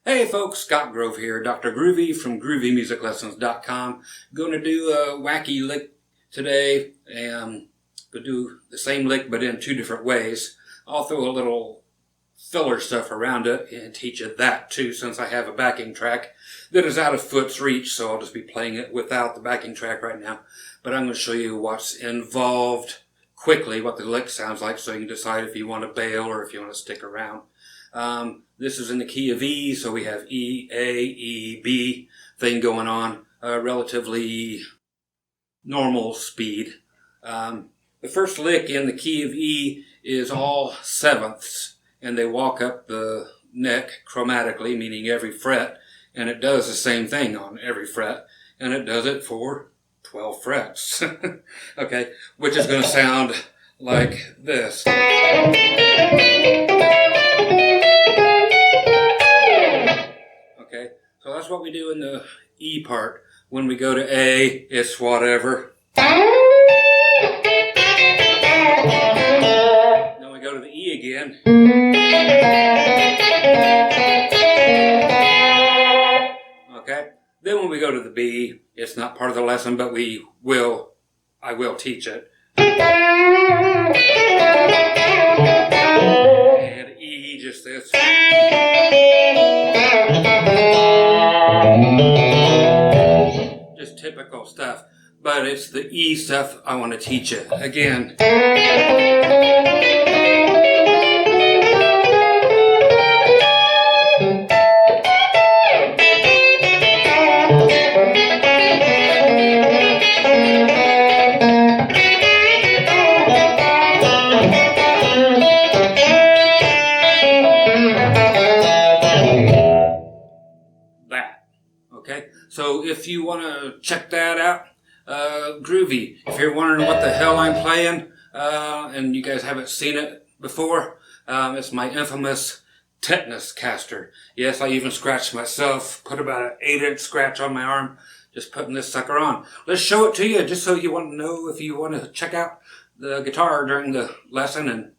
Hey folks, Scott Grove here, Dr. Groovy from GroovyMusicLessons.com. Going to do a wacky lick today, and going to do the same lick but in two different ways. I'll throw a little filler stuff around it and teach you that too, since I have a backing track that is out of foot's reach, so I'll just be playing it without the backing track right now. But I'm going to show you what's involved quickly, what the lick sounds like, so you can decide if you want to bail or if you want to stick around. This is in the key of E, so we have E, A, E, B thing going on, relatively normal speed. The first lick in the key of E is all sevenths, and they walk up the neck chromatically, meaning every fret, and it does the same thing on every fret, and it does it for 12 frets, okay, which is going to sound like this. Okay, so that's what we do in the E part. When we go to A, it's whatever. Then we go to the E again. Okay, then when we go to the B, it's not part of the lesson, but I will teach it. And E, just this. Just typical stuff, but it's the E stuff I want to teach you again. Okay, so if you want to check that out, Groovy, if you're wondering what the hell I'm playing, and you guys haven't seen it before, it's my infamous Tetanus Caster. Yes, I even scratched myself, put about an 8-inch scratch on my arm, just putting this sucker on. Let's show it to you, just so you want to know if you want to check out the guitar during the lesson and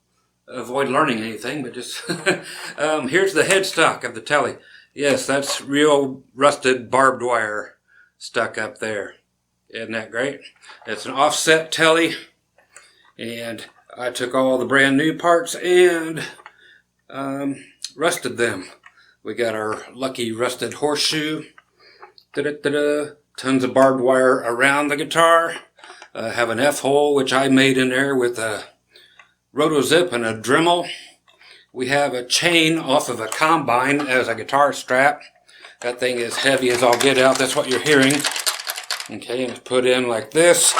avoid learning anything, but just, here's the headstock of the telly. Yes, that's real rusted barbed wire stuck up there. Isn't that great? It's an offset telly, and I took all the brand new parts and rusted them. We got our lucky rusted horseshoe. Tons of barbed wire around the guitar. Have an F-hole, which I made in there with a rotozip and a Dremel. We have a chain off of a combine as a guitar strap. That thing is heavy as all get out. That's what you're hearing. Okay, and it's put in like this.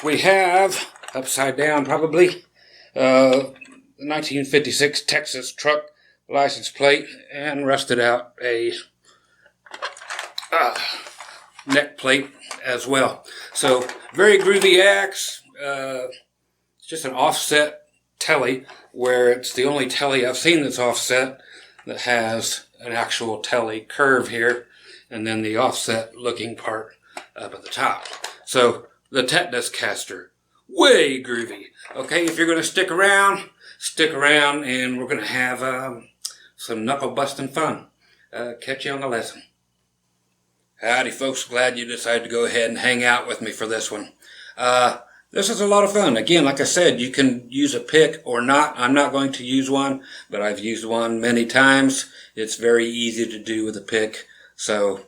We have, upside down probably, 1956 Texas truck license plate, and rusted out a neck plate as well. So, very groovy axe. It's just an offset telly, where it's the only telly I've seen that's offset that has an actual telly curve here, and then the offset looking part up at the top. So the Tetanus Caster, way groovy. Okay, if you're going to stick around, and we're going to have some knuckle busting fun. Catch you on the lesson. Howdy folks, glad you decided to go ahead and hang out with me for this one. This is a lot of fun. Again, like I said, you can use a pick or not. I'm not going to use one, but I've used one many times. It's very easy to do with a pick, so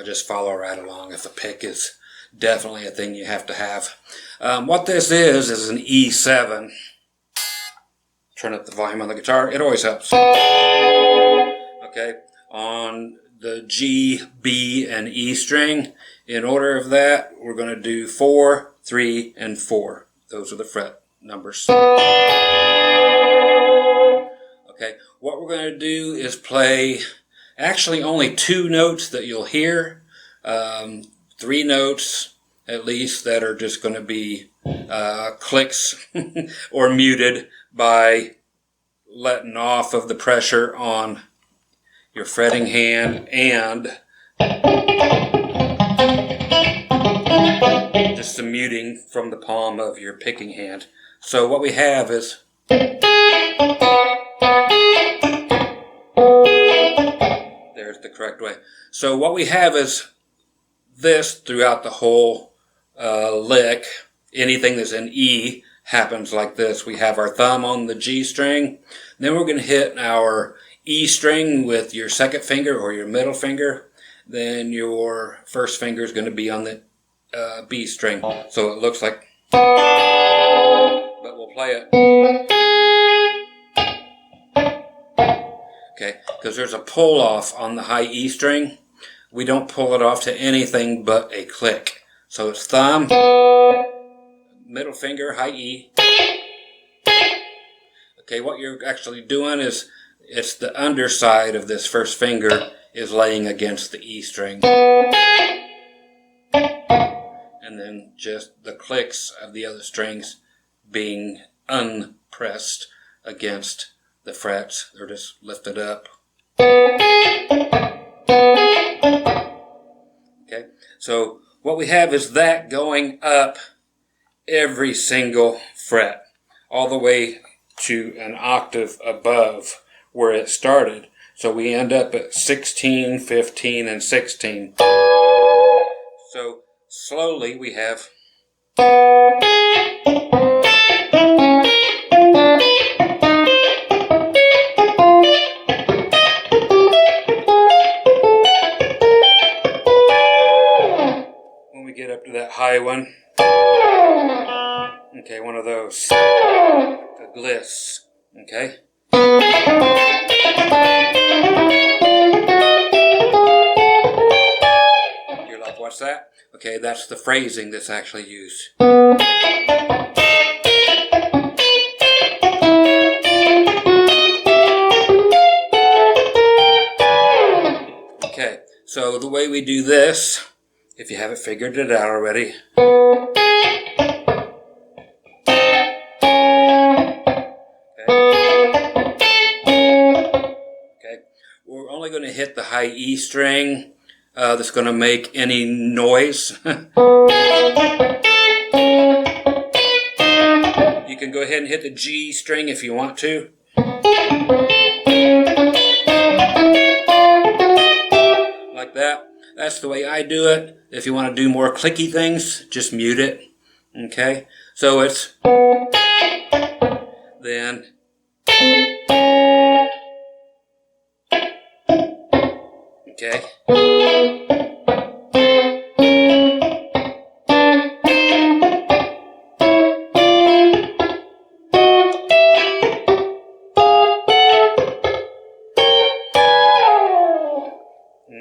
just follow right along. If a pick is definitely a thing you have to have. What this is an E7. Turn up the volume on the guitar. It always helps. Okay, on the G, B, and E string, in order of that, we're going to do 4, 3, and 4. Those are the fret numbers. Okay, what we're going to do is play actually only 2 notes that you'll hear. 3 notes, at least, that are just going to be clicks or muted by letting off of the pressure on your fretting hand and just some muting from the palm of your picking hand. So what we have is there's There's the correct way. So what we have is this throughout the whole lick. Anything that's in E happens like this. We have our thumb on the G string. Then we're going to hit our E string with your second finger or your middle finger. Then your first finger is going to be on the B string. So it looks like, but we'll play it. Okay, because there's a pull off on the high E string. We don't pull it off to anything but a click. So it's thumb, middle finger, high E. Okay, what you're actually doing is, it's the underside of this first finger is laying against the E string. And then just the clicks of the other strings being unpressed against the frets. They're just lifted up. Okay, so what we have is that going up every single fret, all the way to an octave above where it started. So we end up at 16, 15, and 16. So slowly we have when we get up to that high one. Okay, one of those. A gliss. Okay. You're like, what's that? Okay, that's the phrasing that's actually used. Okay, so the way we do this, if you haven't figured it out already, we're only going to hit the high E string that's going to make any noise. You can go ahead and hit the G string if you want to. Like that. That's the way I do it. If you want to do more clicky things, just mute it. Okay? So it's then okay.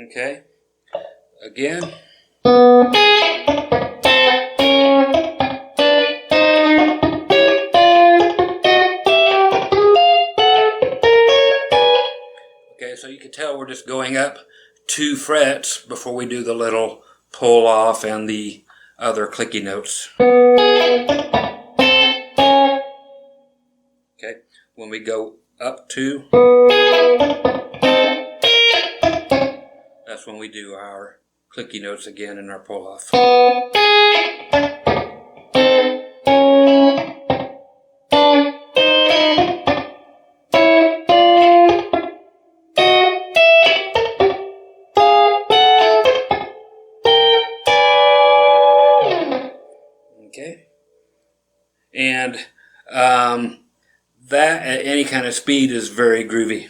Okay. Again. Okay, so you can tell we're just going up 2 frets before we do the little pull off and the other clicky notes. Okay, when we go up 2, that's when we do our clicky notes again in our pull off. Okay, and that at any kind of speed is very groovy.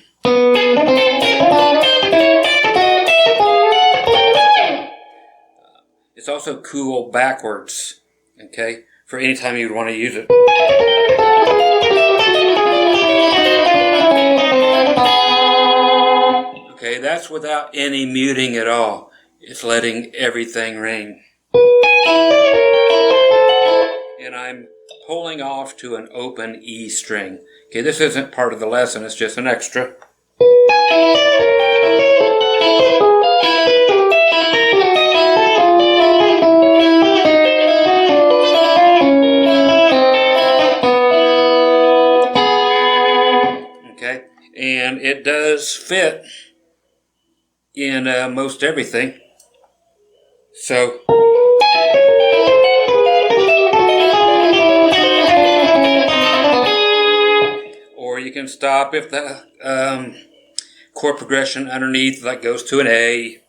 It's also cool backwards, okay, for any time you'd want to use it. Okay, that's without any muting at all. It's letting everything ring. And I'm pulling off to an open E string. Okay, this isn't part of the lesson, it's just an extra. Okay, and it does fit in most everything. So or you can stop if the chord progression underneath that goes to an A. You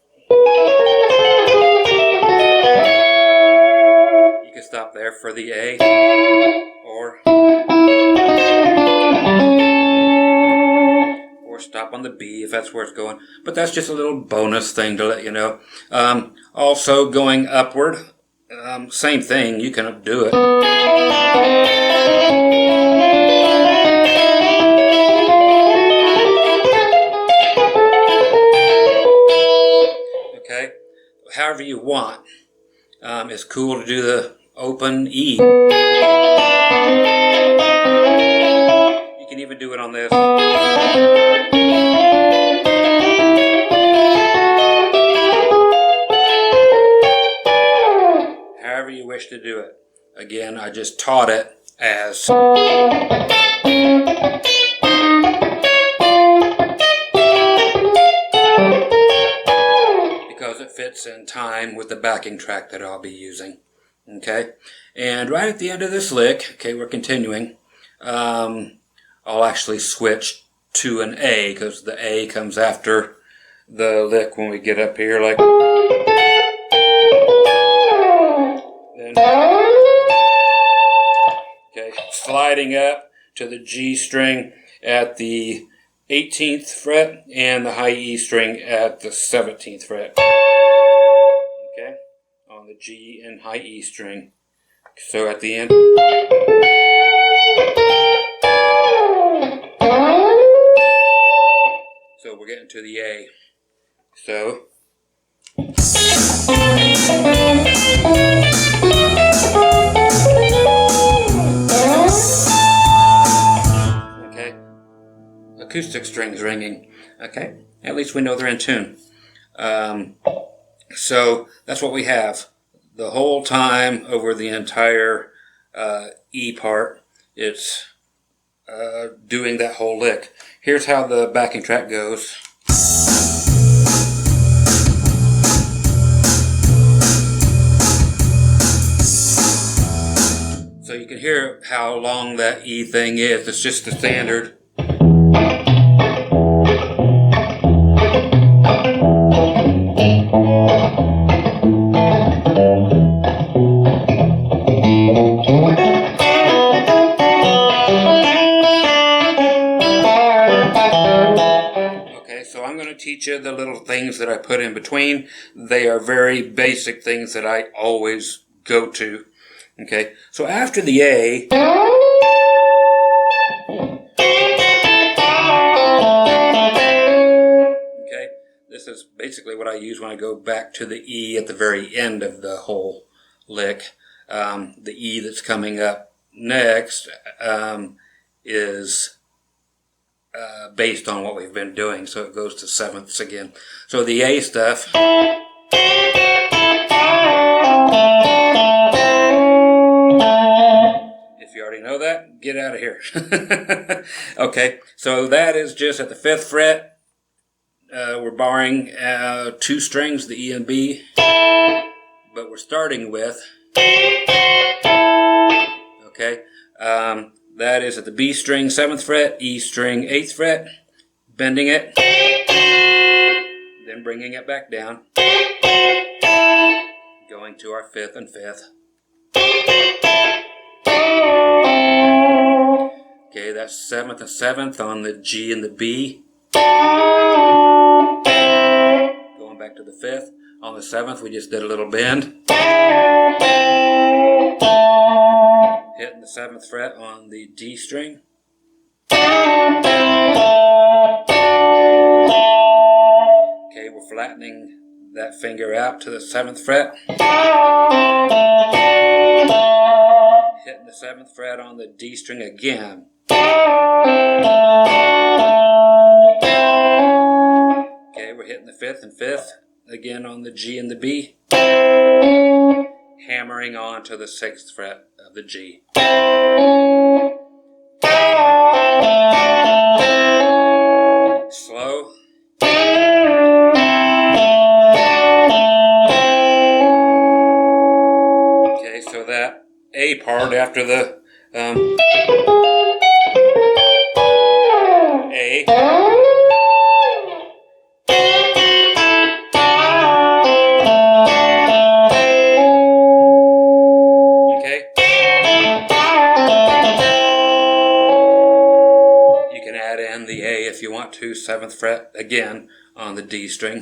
can stop there for the A, or stop on the B if that's where it's going. But that's just a little bonus thing to let you know. Also going upward, same thing, you can do it. Okay, however you want. It's cool to do the open E. You can even do it on this. However you wish to do it. Again, I just taught it as because it fits in time with the backing track that I'll be using. Okay, and right at the end of this lick, okay, we're continuing. I'll actually switch to an A because the A comes after the lick when we get up here, like. Then, okay, sliding up to the G string at the 18th fret and the high E string at the 17th fret. Okay, on the G and high E string. So at the end. So we're getting to the A. So. Okay. Acoustic strings ringing. Okay. At least we know they're in tune. So that's what we have. The whole time over the entire E part, it's doing that whole lick. Here's how the backing track goes. So you can hear how long that E thing is. It's just the standard. Teach you the little things that I put in between. They are very basic things that I always go to. Okay, so after the A, okay, this is basically what I use when I go back to the E at the very end of the whole lick. The E that's coming up next is based on what we've been doing, so it goes to sevenths again. So the A stuff, if you already know that, get out of here. Okay, so that is just at the 5th fret. We're borrowing 2 strings, the E and B, but we're starting with, okay, that is at the B string 7th fret, E string 8th fret, bending it, then bringing it back down, going to our 5th and 5th. Okay, that's 7th and 7th on the G and the B. Going back to the 5th. On the 7th, we just did a little bend. Hitting the 7th fret on the D string. Okay, we're flattening that finger out to the 7th fret. Hitting the 7th fret on the D string again. Okay, we're hitting the 5th and 5th again on the G and the B. Hammering on to the 6th fret of the G. Slow. Okay, so that A part after the A to 7th fret again on the D string.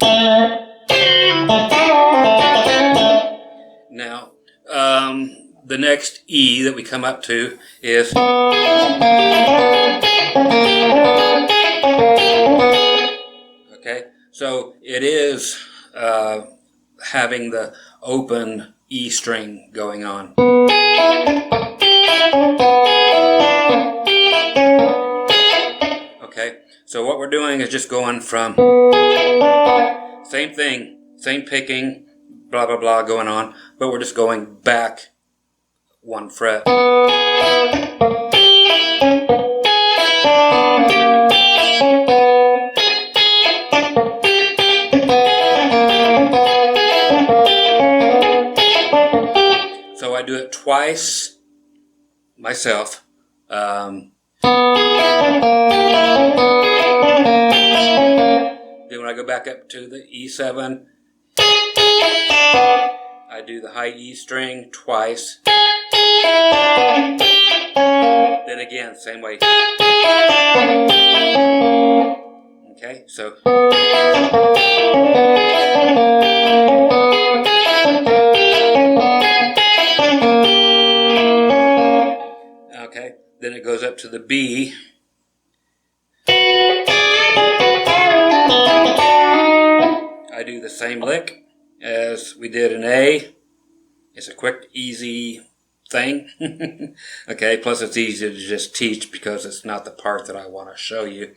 Now, the next E that we come up to is okay. So it is having the open E string going on. Okay, so what we're doing is just going from same thing, same picking, blah blah blah going on, but we're just going back 1 fret. So I do it twice myself. Then when I go back up to the E7, I do the high E string twice. Then again, same way. Okay, so. Okay, then it goes up to the B. I do the same lick as we did in A. It's a quick, easy thing. Okay, plus it's easy to just teach because it's not the part that I want to show you.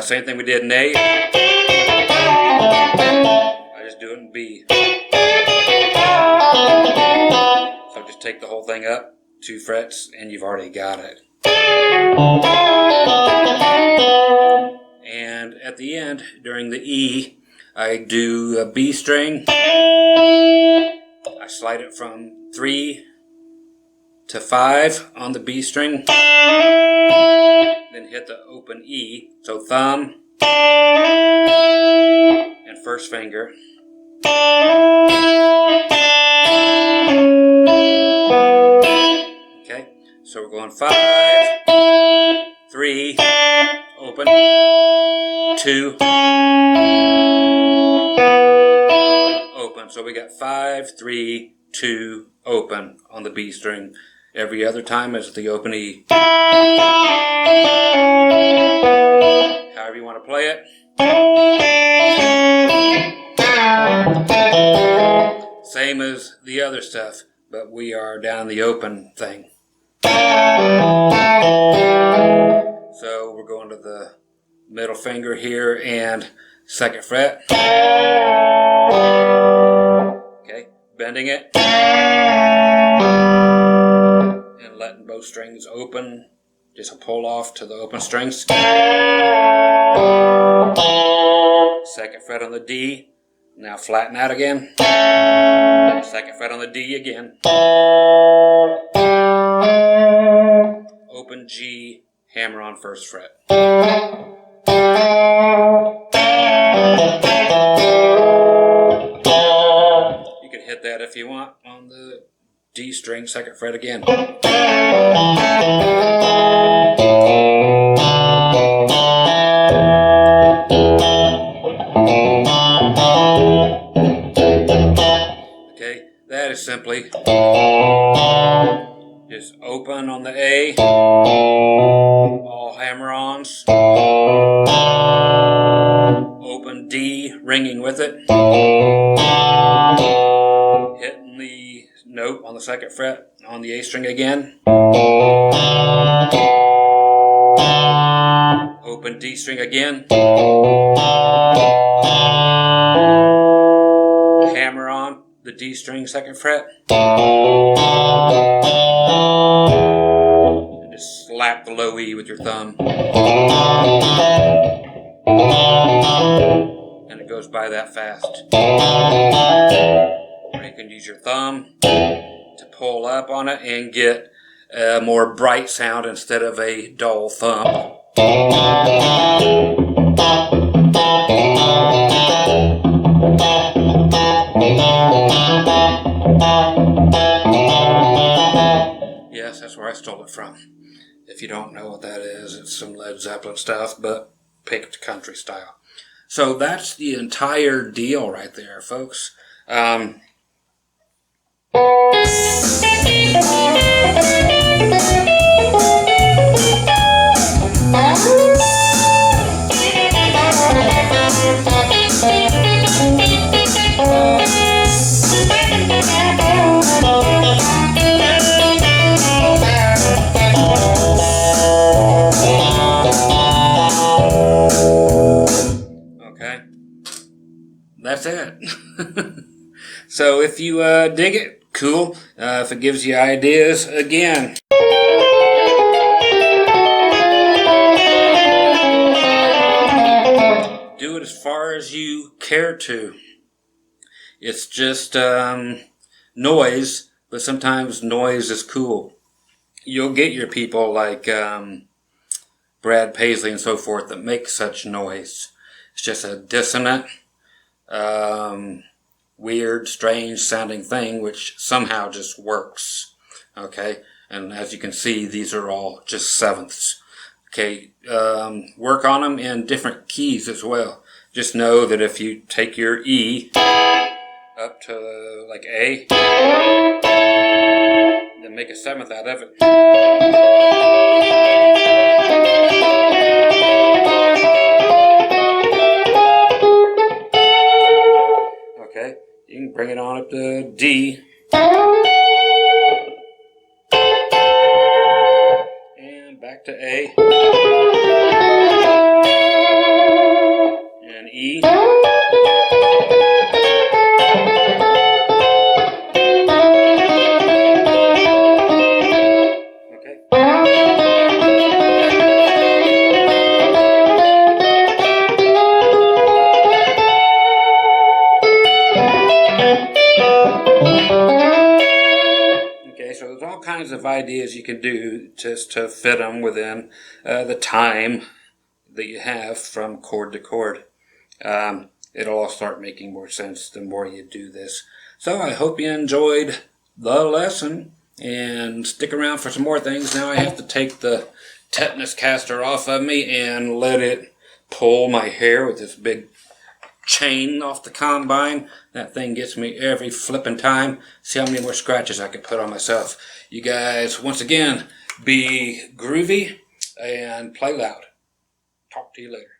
Same thing we did in A. I just do it in B. So just take the whole thing up 2 frets and you've already got it. And at the end, during the E, I do a B string. I slide it from 3 to 5 on the B string. Then hit the open E. So thumb and first finger. Okay, so we're going 5, 3, open, 2, open. So we got 5, 3, 2, open on the B string. Every other time is the open E. However you want to play it. Same as the other stuff, but we are down the open thing. So we're going to the middle finger here and 2nd fret. Okay, bending it and letting both strings open. Just a pull off to the open strings. 2nd fret on the D. Now flatten out again. 2nd fret on the D again. Open G, hammer on 1st fret. You can hit that if you want on the D string, 2nd fret again. Okay, that is simply just open on the A, all hammer-ons, open D, ringing with it, hitting the note on the 2nd fret on the A string again, open D string again, hammer on the D string 2nd fret, and just slap the low E with your thumb, and it goes by that fast. Or you can use your thumb to pull up on it and get a more bright sound instead of a dull thump. Yes, that's where I stole it from. If you don't know what that is, it's some Led Zeppelin stuff, but picked country style. So that's the entire deal right there, folks. Okay, that's it. So if you dig it, cool. If it gives you ideas, again, do it as far as you care to. It's just noise, but sometimes noise is cool. You'll get your people like Brad Paisley and so forth that make such noise. It's just a dissonant, weird, strange sounding thing which somehow just works. Okay, and as you can see, these are all just sevenths. Okay, work on them in different keys as well. Just know that if you take your E up to like A, then make a seventh out of it. Okay, you can bring it on up to D. And back to A. And E. Okay, so there's all kinds of ideas you can do just to fit them within the time that you have from chord to chord. It'll all start making more sense the more you do this. So I hope you enjoyed the lesson, and stick around for some more things. Now I have to take the Tetanus Caster off of me and let it pull my hair with this big chain off the combine. That thing gets me every flipping time. See how many more scratches I can put on myself. You guys, once again, be groovy and play loud. Talk to you later.